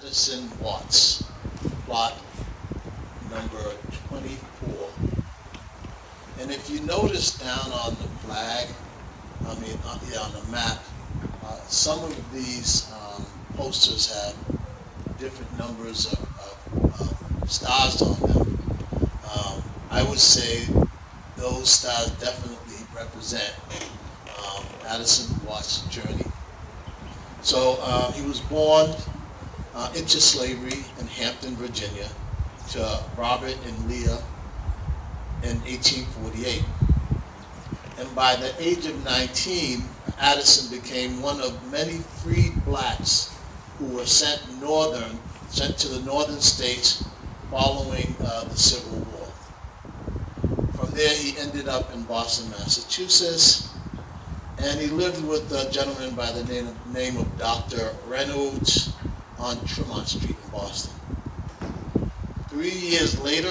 Addison Watts, plot number 24. And if you notice down on the flag, on the map, some of these posters have different numbers of stars on them. I would say those stars definitely represent Addison Watts' journey. So he was born into slavery in Hampton, Virginia, to Robert and Leah in 1848. And by the age of 19, Addison became one of many freed blacks who were sent to the northern states following the Civil War. From there, he ended up in Boston, Massachusetts, and he lived with a gentleman by the name of Dr. Reynolds on Tremont Street in Boston. 3 years later,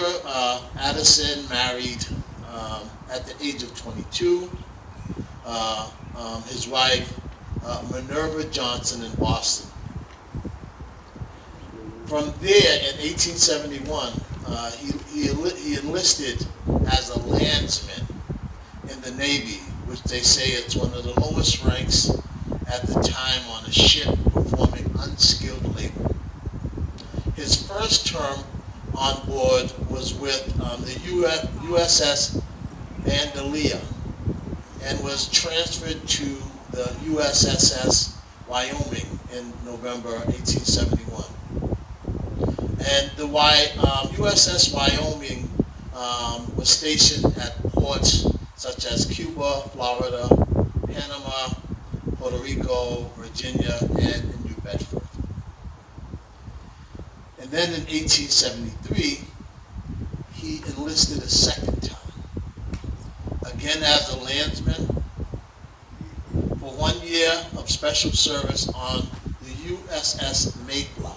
Addison married at the age of 22 his wife Minerva Johnson in Boston. From there, in 1871, he enlisted as a landsman in the Navy, which they say it's one of the lowest ranks at the time on a ship performing unskilled labor. His first term on board was with the USS Vandalia and was transferred to the USS Wyoming in November 1871. And the USS Wyoming was stationed at ports such as Cuba, Florida, Panama, Puerto Rico, Virginia, and in New Bedford. And then in 1873, he enlisted a second time, again as a landsman, for 1 year of special service on the USS Mayflower.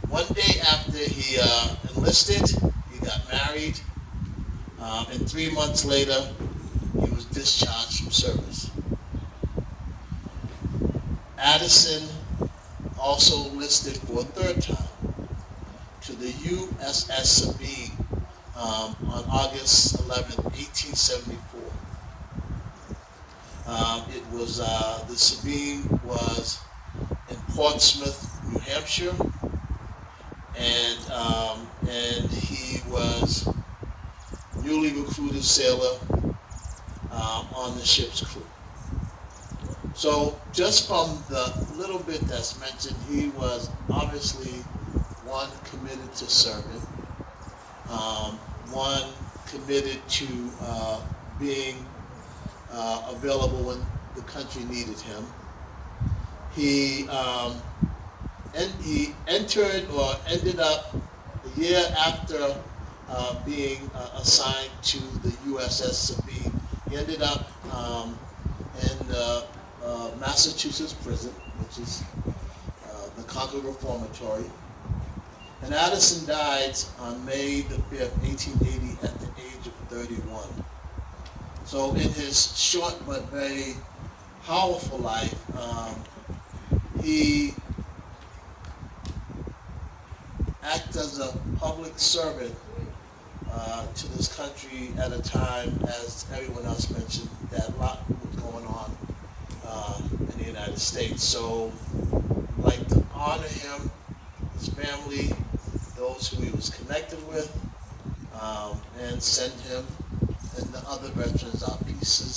One day after he enlisted, he got married, and 3 months later, he was discharged from service. Addison also enlisted for a third time to the USS Sabine on August 11, 1874. The Sabine was in Portsmouth, New Hampshire, and he was newly recruited sailor on the ship's crew. So just from the little bit that's mentioned, he was obviously one committed to serving, one committed to being available when the country needed him. He entered or ended up a year after being assigned to the USS Sabine. He ended up in the Massachusetts prison, which is the Concord Reformatory. And Addison died on May the 5th, 1880 at the age of 31. So in his short but very powerful life, he acted as a public servant to this country at a time, as everyone else mentioned, that a lot was going on in the United States. So I'd like to honor him, his family, those who he was connected with, and send him and the other veterans our pieces